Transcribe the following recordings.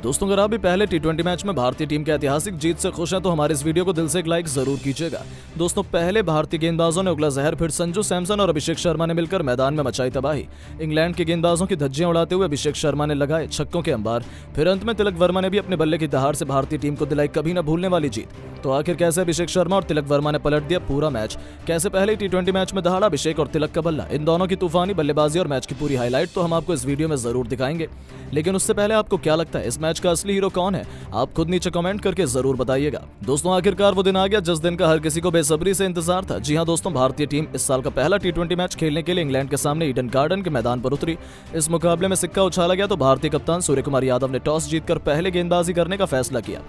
दोस्तों, अगर आप भी पहले टी20 मैच में भारतीय टीम के ऐतिहासिक जीत से खुश हैं तो हमारे इस वीडियो को दिल से एक लाइक जरूर कीजिएगा। दोस्तों, पहले भारतीय गेंदबाजों ने उगला जहर, फिर संजू सैमसन और अभिषेक शर्मा ने मिलकर मैदान में मचाई तबाही। इंग्लैंड के गेंदबाजों की धज्जियां उड़ाते हुए अभिषेक शर्मा ने लगाए छक्कों के अंबार। फिर अंत में तिलक वर्मा ने भी अपने बल्ले की दहाड़ से भारतीय टीम को दिलाई कभी न भूलने वाली जीत। तो आखिर कैसे अभिषेक शर्मा और तिलक वर्मा ने पलट दिया पूरा मैच, कैसे पहले टी20 मैच में दहाड़ा अभिषेक और तिलक का बल्ला, इन दोनों की तूफानी बल्लेबाजी और मैच की पूरी हाईलाइट तो हम आपको इस वीडियो में जरूर दिखाएंगे। लेकिन उससे पहले आपको क्या लगता है, इस मैच का असली हीरो कौन है? आप खुद नीचे कमेंट करके जरूर बताइएगा। दोस्तों, आखिरकार वो दिन आ गया जिस दिन का हर किसी को बेसब्री से इंतजार था। जी हां दोस्तों, भारतीय टीम इस साल का पहला टी20 मैच खेलने के लिए इंग्लैंड के सामने ईडन गार्डन के मैदान पर उतरी। इस मुकाबले में सिक्का उछाला गया तो भारतीय कप्तान सूर्यकुमार यादव ने टॉस जीतकर पहले गेंदबाजी करने का फैसला किया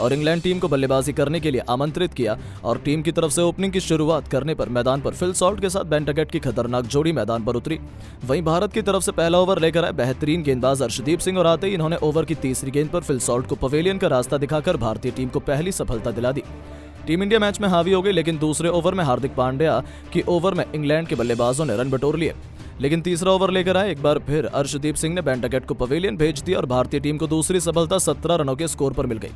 और इंग्लैंड टीम को बल्लेबाजी करने के लिए आमंत्रित किया। और टीम की तरफ से ओपनिंग की शुरुआत करने पर मैदान पर फिल सॉल्ट के साथ बेन डकेट की खतरनाक जोड़ी मैदान पर उतरी। वहीं भारत की तरफ से पहला ओवर लेकर आए बेहतरीन गेंदबाज अर्शदीप सिंह और आते ही इन्होंने ओवर की तीसरी गेंद पर फिल सॉल्ट को पवेलियन का रास्ता दिखाकर भारतीय टीम को पहली सफलता दिला दी। टीम इंडिया मैच में हावी हो गई, लेकिन दूसरे ओवर में हार्दिक पांड्या की ओवर में इंग्लैंड के बल्लेबाजों ने रन बटोर लिए। लेकिन तीसरा ओवर लेकर आए एक बार फिर अर्शदीप सिंह ने बेन डकेट को पवेलियन भेज दिया और भारतीय टीम को दूसरी सफलता 17 रनों के स्कोर पर मिल गई।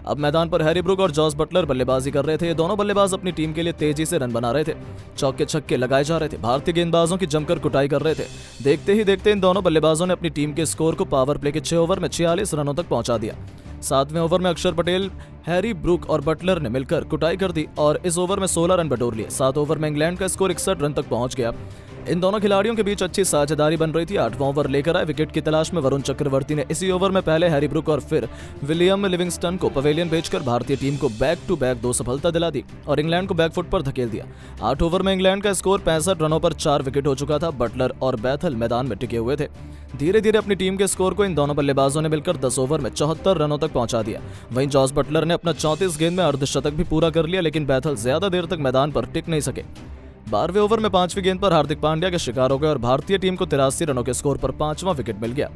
अब मैदान पर हैरी ब्रूक और जॉस बटलर बल्लेबाजी कर रहे थे। ये दोनों बल्लेबाज अपनी टीम के लिए तेजी से रन बना रहे थे, चौके छक्के लगाए जा रहे थे, भारतीय गेंदबाजों की जमकर कुटाई कर रहे थे। देखते ही देखते इन दोनों बल्लेबाजों ने अपनी टीम के स्कोर को पावर प्ले के 6 ओवर में 46 रनों तक पहुंचा दिया। 7वें ओवर में अक्षर पटेल, हैरी ब्रूक और बटलर ने मिलकर कुटाई कर दी और इस ओवर में 16 रन बटोर लिए। 7 ओवर में इंग्लैंड का स्कोर 61 रन तक पहुंच गया। इन दोनों खिलाड़ियों के बीच अच्छी साझेदारी बन रही थी। 8वां ओवर लेकर आए विकेट की तलाश में वरुण चक्रवर्ती ने इसी ओवर में पहले हैरी ब्रूक और फिर विलियम लिविंगस्टन को पवेलियन भेजकर भारतीय टीम को बैक टू बैक 2 सफलता दिला दी और इंग्लैंड को बैकफुट पर धकेल दिया। 8 ओवर में इंग्लैंड का स्कोर 65 रनों पर 4 विकेट हो चुका था। बटलर और बैथल मैदान में टिके हुए थे। धीरे धीरे अपनी टीम के स्कोर को इन दोनों बल्लेबाजों ने मिलकर 10 ओवर में 74 रनों तक पहुंचा दिया। वहीं जॉस बटलर ने अपना 34 गेंद में अर्धशतक भी पूरा कर लिया, लेकिन बैथल ज्यादा देर तक मैदान पर टिक नहीं सके। 12वें ओवर में 5वीं गेंद पर हार्दिक पांड्या के शिकार हो गए और भारतीय टीम को 83 रनों के स्कोर पर 5वां विकेट मिल गया।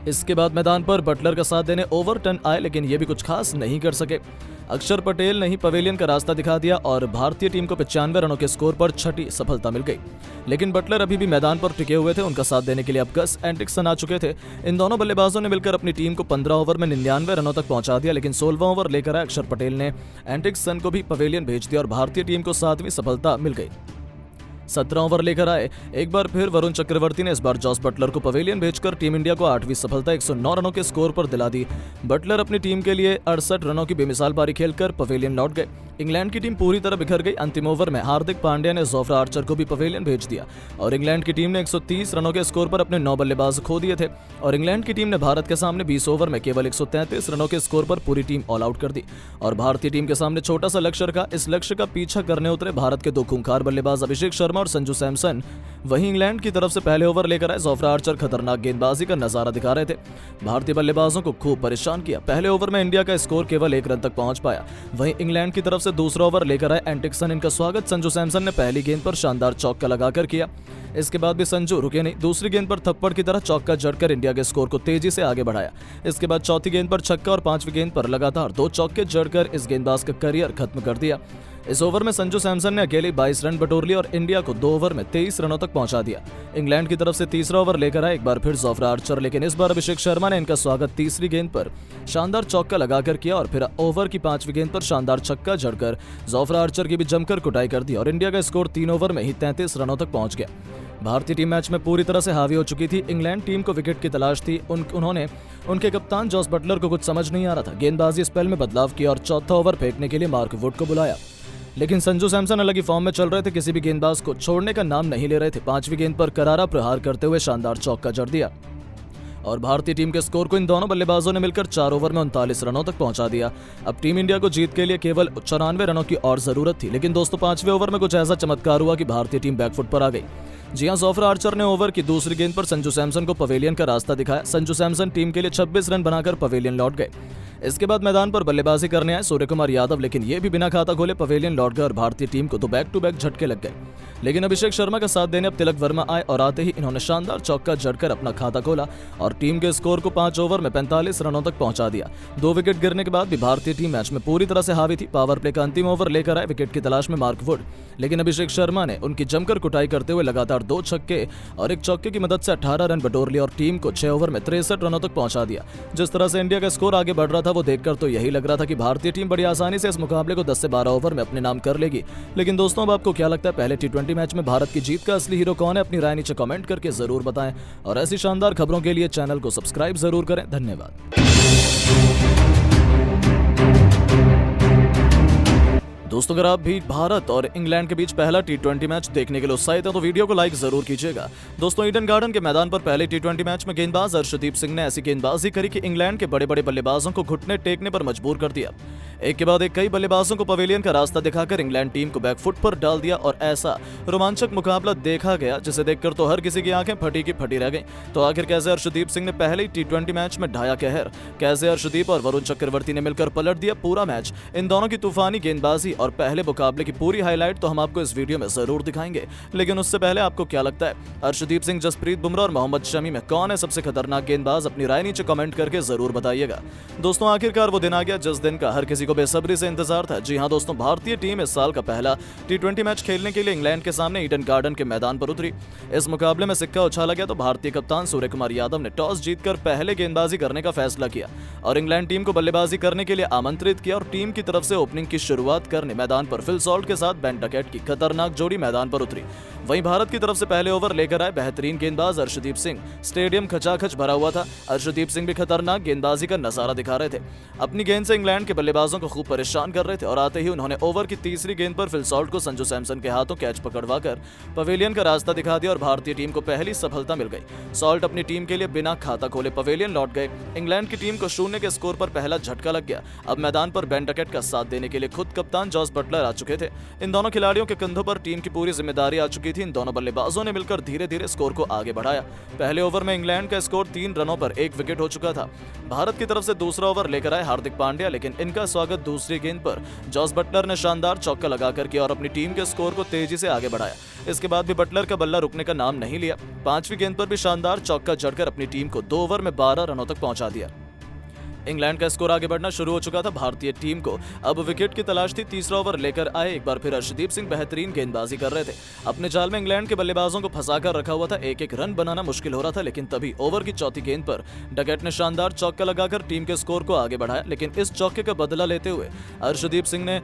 इसके बाद मैदान पर बटलर का साथ देने ओवरटन आए, लेकिन ये भी कुछ खास नहीं कर सके। अक्षर पटेल ने ही पवेलियन का रास्ता दिखा दिया और भारतीय टीम को 95 रनों के स्कोर पर 6ठी सफलता मिल गई। लेकिन बटलर अभी भी मैदान पर टिके हुए थे। उनका साथ देने के लिए अब गस एंडरसन आ चुके थे। इन दोनों बल्लेबाजों ने मिलकर अपनी टीम को 15 ओवर में 99 रनों तक पहुंचा दिया। लेकिन 16वां ओवर लेकर आए अक्षर पटेल ने एंडरसन को भी पवेलियन भेज दिया और भारतीय टीम को 7वीं सफलता मिल गई। 17 ओवर लेकर आए एक बार फिर वरुण चक्रवर्ती ने इस बार जॉस बटलर को पवेलियन भेजकर टीम इंडिया को 8वीं सफलता 109 रनों के स्कोर पर दिला दी। बटलर अपनी टीम के लिए 68 रनों की बेमिसाल पारी खेलकर पवेलियन लौट गए। इंग्लैंड की टीम पूरी तरह बिखर गई। अंतिम ओवर में हार्दिक पांड्या ने जोफ्रा आर्चर को भी पवेलियन भेज दिया और इंग्लैंड की टीम ने 130 रनों के स्कोर पर अपने 9 बल्लेबाज खो दिए थे और इंग्लैंड की टीम ने भारत के सामने 20 ओवर में केवल 133 रनों के स्कोर पर पूरी टीम ऑल आउट कर दी और भारतीय टीम के सामने छोटा सा लक्ष्य रखा। इस लक्ष्य का पीछा करने उतरे भारत के 2 खूंखार बल्लेबाज अभिषेक शर्मा और संजू सैमसन। वहीं इंग्लैंड की तरफ से पहले ओवर लेकर आए जोफ्रा आर्चर खतरनाक गेंदबाजी का नजारा दिखा रहे थे, भारतीय बल्लेबाजों को खूब परेशान किया। पहले ओवर में इंडिया का स्कोर केवल 1 रन तक पहुंच पाया। वहीं इंग्लैंड की तरफ से दूसरा ओवर लेकर आए एंडरसन। इनका स्वागत संजू सैमसन ने पहली गेंद पर शानदार चौका लगाकर किया। इसके बाद भी संजू रुके नहीं, दूसरी गेंद पर थप्पड़ की तरह चौका जड़कर इंडिया के स्कोर को तेजी से आगे बढ़ाया। इसके बाद चौथी गेंद पर छक्का और 5वीं गेंद पर लगातार 2 चौके जड़कर इस गेंदबाज का करियर खत्म कर दिया। इस ओवर में संजू सैमसन ने अकेले 22 रन बटोर लिए और इंडिया को 2 ओवर में 23 रनों तक पहुंचा दिया। इंग्लैंड की तरफ से तीसरा ओवर लेकर आए एक बार फिर जोफ्रा आर्चर, लेकिन इस बार अभिषेक शर्मा ने इनका स्वागत तीसरी गेंद पर शानदार चौका लगाकर किया और फिर ओवर की 5वीं गेंद पर शानदार छक्का जड़कर जोफ्रा आर्चर की भी जमकर कुटाई कर दी और इंडिया का स्कोर 3 ओवर में ही 33 रनों तक पहुंच गया। भारतीय टीम मैच में पूरी तरह से हावी हो चुकी थी। इंग्लैंड टीम को विकेट की तलाश थी। उन्होंने उनके कप्तान जॉस बटलर को कुछ समझ नहीं आ रहा था। गेंदबाजी स्पेल में बदलाव किया और चौथा ओवर फेंकने के लिए मार्क वुड को बुलाया, लेकिन संजू सैमसन अलग ही फॉर्म में चल रहे थे, किसी भी गेंदबाज को छोड़ने का नाम नहीं ले रहे थे। 5वीं गेंद पर करारा प्रहार करते हुए शानदार चौका जड़ दिया और भारतीय टीम के स्कोर को इन दोनों बल्लेबाजों ने मिलकर 4 ओवर में 39 रनों तक पहुंचा दिया। अब टीम इंडिया को जीत के लिए केवल 94 रनों की और जरूरत थी। लेकिन दोस्तों, 5वें ओवर में कुछ ऐसा चमत्कार हुआ कि भारतीय टीम बैकफुट पर आ गई। जी हां, जोफ्रा आर्चर ने ओवर की दूसरी गेंद पर संजू सैमसन को पवेलियन का रास्ता दिखाया। संजू सैमसन टीम के लिए 26 रन बनाकर पवेलियन लौट गए। इसके बाद मैदान पर बल्लेबाजी करने आए सूर्य कुमार यादव, लेकिन ये भी बिना खाता खोले पवेलियन लौट गए और भारतीय टीम को 2 बैक टू बैक झटके लग गए। लेकिन अभिषेक शर्मा का साथ देने अब तिलक वर्मा आए और आते ही इन्होंने शानदार चौका जड़कर अपना खाता खोला और टीम के स्कोर को 5 ओवर में 45 रनों तक पहुंचा दिया। 2 विकेट गिरने के बाद भी भारतीय टीम मैच में पूरी तरह से हावी थी। पावर प्ले का अंतिम ओवर लेकर आए विकेट की तलाश में मार्क वुड, लेकिन अभिषेक शर्मा ने उनकी जमकर कुटाई करते हुए लगातार 2 छक्के और 1 चौके की मदद से 18 रन बटोर लिया और टीम को 6 ओवर में 63 रनों तक पहुंचा दिया। जिस तरह से इंडिया का स्कोर आगे बढ़ रहा था वो देखकर तो यही लग रहा था कि भारतीय टीम बड़ी आसानी से इस मुकाबले को 10 से 12 ओवर में अपने नाम कर लेगी। लेकिन दोस्तों, अब आपको क्या लगता है, पहले T20 मैच में भारत की जीत का असली हीरो कौन है? अपनी राय नीचे कमेंट करके जरूर बताएं और ऐसी शानदार खबरों के लिए चैनल को सब्सक्राइब जरूर करें। धन्यवाद। दोस्तों, अगर आप भी भारत और इंग्लैंड के बीच पहला T20 मैच देखने के लिए उत्साहित हैं तो वीडियो को लाइक जरूर कीजिएगा। दोस्तों, ईडन गार्डन के मैदान पर पहले T20 मैच में गेंदबाज अर्शदीप सिंह ने ऐसी गेंदबाजी करी कि इंग्लैंड के बड़े बड़े बल्लेबाजों को घुटने टेकने पर मजबूर कर दिया। एक के बाद एक कई बल्लेबाजों को पवेलियन का रास्ता दिखाकर इंग्लैंड टीम को बैकफुट पर डाल दिया और ऐसा रोमांचक मुकाबला देखा गया जिसे देखकर तो हर किसी की आंखें फटी की फटी रह गईं। तो आखिर कैसे अर्शदीप सिंह ने पहले ही T20 मैच में ढाया कहर, कैसे अर्शदीप और वरुण चक्रवर्ती ने मिलकर पलट दिया पूरा मैच, इन दोनों की तूफानी गेंदबाजी और पहले मुकाबले की पूरी हाईलाइट तो हम आपको इस वीडियो में जरूर दिखाएंगे। लेकिन उससे पहले आपको क्या लगता है, अर्शदीप सिंह, जसप्रीत बुमराह और मोहम्मद शमी में कौन है सबसे खतरनाक गेंदबाज? अपनी राय नीचे कमेंट करके जरूर बताइएगा। दोस्तों, आखिरकार वो दिन आ गया जिस दिन का हर किसी को बेसब्री से इंतजार था। जी हां दोस्तों, भारतीय टीम इस साल का पहला T20 मैच खेलने के लिए इंग्लैंड के सामने ईडन गार्डन के मैदान पर उतरी। इस मुकाबले में सिक्का उछाला गया तो भारतीय कप्तान सूर्य कुमार यादव ने टॉस जीतकर पहले गेंदबाजी करने का फैसला किया और इंग्लैंड टीम को बल्लेबाजी करने के लिए आमंत्रित किया और टीम की तरफ से ओपनिंग की शुरुआत करने मैदान पर फिल सॉल्ट के साथ बेन डकेट की खतरनाक जोड़ी मैदान पर उतरी। वहीं भारत की तरफ से पहले ओवर लेकर आए बेहतरीन गेंदबाज अर्शदीप सिंह। स्टेडियम खचाखच भरा हुआ था। अर्शदीप सिंह भी खतरनाक गेंदबाजी का नजारा दिखा रहे थे। अपनी गेंद से इंग्लैंड के बल्लेबाजों को खूब परेशान कर रहे थे और आते ही उन्होंने ओवर की तीसरी गेंद पर फिल सॉल्ट को संजू सैमसन के हाथों कैच पकड़वाकर पवेलियन का रास्ता दिखा दिया और भारतीय टीम को पहली सफलता मिल गई। सॉल्ट अपनी टीम के लिए बिना खाता खोले पवेलियन लौट गए। इंग्लैंड की टीम को 0 के स्कोर पर पहला झटका लग गया। अब मैदान पर बेन डकेट का साथ देने के लिए खुद कप्तान जॉस बटलर आ चुके थे। इन दोनों खिलाड़ियों के कंधों पर टीम की पूरी जिम्मेदारी आ चुकी थी। इन दोनों बल्लेबाजों ने मिलकर धीरे धीरे स्कोर को आगे बढ़ाया। पहले ओवर में इंग्लैंड का स्कोर 3 रनों पर 1 विकेट हो चुका था। भारत की तरफ से दूसरा ओवर लेकर आए हार्दिक पांड्या, लेकिन इनका स्वागत दूसरी गेंद पर जॉस बटलर ने शानदार चौका लगाकर किया और अपनी टीम के स्कोर को तेजी से आगे बढ़ाया। इसके बाद भी बटलर का बल्ला रुकने का नाम नहीं लिया। 5वीं गेंद पर भी शानदार चौका जड़कर अपनी टीम को 2 ओवर में 12 रनों तक पहुंचा दिया। इंग्लैंड का स्कोर आगे बढ़ना शुरू हो चुका था। भारतीय टीम को अब विकेट की तलाश थी। तीसरा ओवर लेकर आए एक बार फिर अर्शदीप सिंह बेहतरीन गेंदबाजी कर रहे थे। अपने जाल में इंग्लैंड के बल्लेबाजों को फंसाकर रखा हुआ था। एक रन बनाना मुश्किल हो रहा था, लेकिन तभी ओवर की चौथी गेंद पर डकेट ने शानदार चौका लगाकर टीम के स्कोर को आगे बढ़ाया। लेकिन इस चौके का बदला लेते हुए अर्शदीप सिंह ने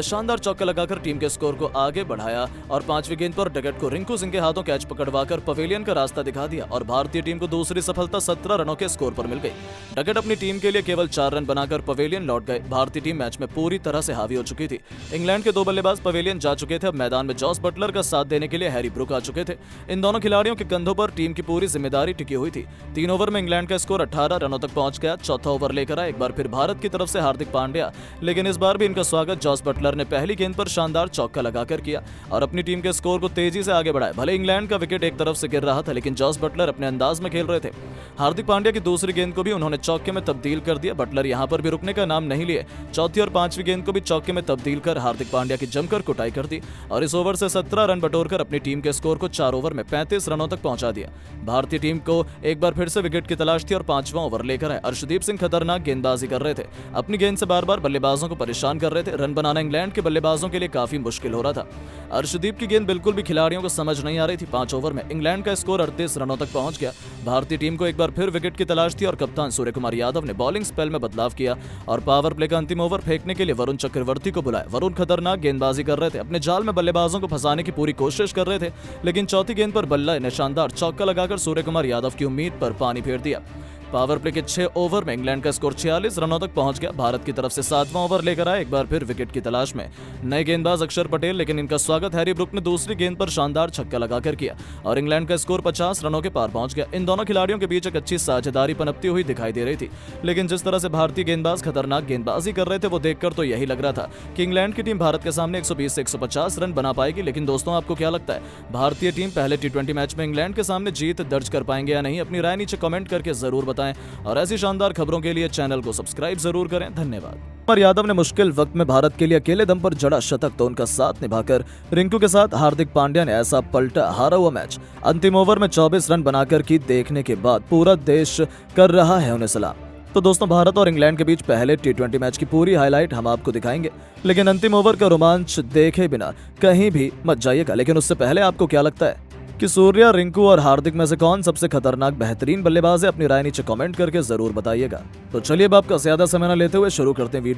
शानदार चौका लगाकर टीम के स्कोर को आगे बढ़ाया और 5वीं गेंद पर डकेट को रिंकू सिंह के हाथों कैच पकड़वाकर पवेलियन का रास्ता दिखा दिया और भारतीय टीम को दूसरी सफलता 17 रनों के स्कोर पर मिल गई। डकेट अपनी टीम के लिए केवल 4 रन बनाकर पवेलियन लौट गए। भारतीय टीम मैच में पूरी तरह से हावी हो चुकी थी। इंग्लैंड के 2 बल्लेबाज पवेलियन जा चुके थे। अब मैदान में जॉस बटलर का साथ देने के लिए हैरी ब्रुक आ चुके थे। इन दोनों खिलाड़ियों के कंधों पर टीम की पूरी जिम्मेदारी टिकी हुई थी। 3 ओवर में इंग्लैंड का स्कोर 18 रनों तक पहुंच गया। चौथा ओवर लेकर आए एक बार फिर भारत की तरफ से हार्दिक पांड्या, लेकिन इस बार भी इनका स्वागत जॉस बटलर ने पहली गेंद पर शानदार चौका लगाकर किया और अपनी टीम के स्कोर को तेजी से आगे बढ़ाया। भले इंग्लैंड का विकेट एक तरफ से गिर रहा था, लेकिन जॉस बटलर अपने अंदाज में खेल रहे थे। हार्दिक पांड्या की दूसरी गेंद को भी उन्होंने चौके में तब्दील कर दिया। बटलर यहां पर भी रुकने का नाम नहीं लिए। चौथी और 5वीं गेंद को भी चौके में तब्दील कर हार्दिक पांड्या की जमकर कुटाई कर दी और इस ओवर से 17 रन बटोरकर अपनी टीम के स्कोर को 4 ओवर में 35 रनों तक पहुंचा दिया। भारतीय टीम को एक बार फिर से विकेट की तलाश थी और 5वां ओवर लेकर आए अर्शदीप सिंह खतरनाक गेंदबाजी कर रहे थे। अपनी गेंद से बार बार बल्लेबाजों को परेशान कर रहे थे। रन बनाना इंग्लैंड के बल्लेबाजों के लिए काफी मुश्किल हो रहा था। अर्शदीप की गेंद बिल्कुल भी खिलाड़ियों को समझ नहीं आ रही थी। 5 ओवर में इंग्लैंड का स्कोर 38 रनों तक पहुंच गया। भारतीय टीम को एक बार फिर विकेट की तलाश थी और कप्तान सूर्य कुमार यादव ने बॉलिंग स्पेल में बदलाव किया और पावर प्ले का अंतिम ओवर फेंकने के लिए वरुण चक्रवर्ती को बुलाया। वरुण खतरनाक गेंदबाजी कर रहे थे। अपने जाल में बल्लेबाजों को फंसाने की पूरी कोशिश कर रहे थे, लेकिन चौथी गेंद पर बल्ला ने शानदार चौका लगाकर सूर्य कुमार यादव की उम्मीद पर पानी फेर दिया। पावर प्ले के 6 ओवर में इंग्लैंड का स्कोर 46 रनों तक पहुंच गया। भारत की तरफ से 7वां ओवर लेकर आए एक बार फिर विकेट की तलाश में नए गेंदबाज अक्षर पटेल, लेकिन इनका स्वागत हैरी ब्रुक ने दूसरी गेंद पर शानदार छक्का लगाकर किया और इंग्लैंड का स्कोर 50 रनों के पार पहुंच गया। इन दोनों खिलाड़ियों के बीच एक अच्छी साझेदारी पनपती हुई दिखाई दे रही थी, लेकिन जिस तरह से भारतीय गेंदबाज खतरनाक गेंदबाजी कर रहे थे वो देखकर तो यही लग रहा था कि इंग्लैंड की टीम भारत के सामने 120 से 150 रन बना पाएगी। लेकिन दोस्तों, आपको क्या लगता है, भारतीय टीम पहले T20 मैच में इंग्लैंड के सामने जीत दर्ज कर पाएंगे या नहीं? अपनी राय नीचे कमेंट करके जरूर बताएं। बताएं और ऐसी शानदार खबरों के लिए चैनल को सब्सक्राइब जरूर करें। धन्यवाद। पर यादव ने मुश्किल वक्त में भारत के लिए अकेले दम पर जड़ा शतक तो उनका साथ निभाकर रिंकू के साथ हार्दिक पांड्या ने ऐसा पलटा हारा हुआ मैच अंतिम ओवर में 24 रन बनाकर की देखने के बाद पूरा देश कर रहा है उन्हें सलाम। तो दोस्तों, भारत और इंग्लैंड के बीच पहले T20 मैच की पूरी हाईलाइट हम आपको दिखाएंगे, लेकिन अंतिम ओवर का रोमांच देखे बिना कहीं भी मत जाइएगा। लेकिन उससे पहले आपको क्या लगता है कि सूर्या, रिंकू और हार्दिक में से कौन सबसे खतरनाक बेहतरीन बल्लेबाज है? अपनी राय नीचे कमेंट करके जरूर बताइएगा। तो चलिए अब आपका ज्यादा समय न लेते हुए शुरू करते हैं वीडियो।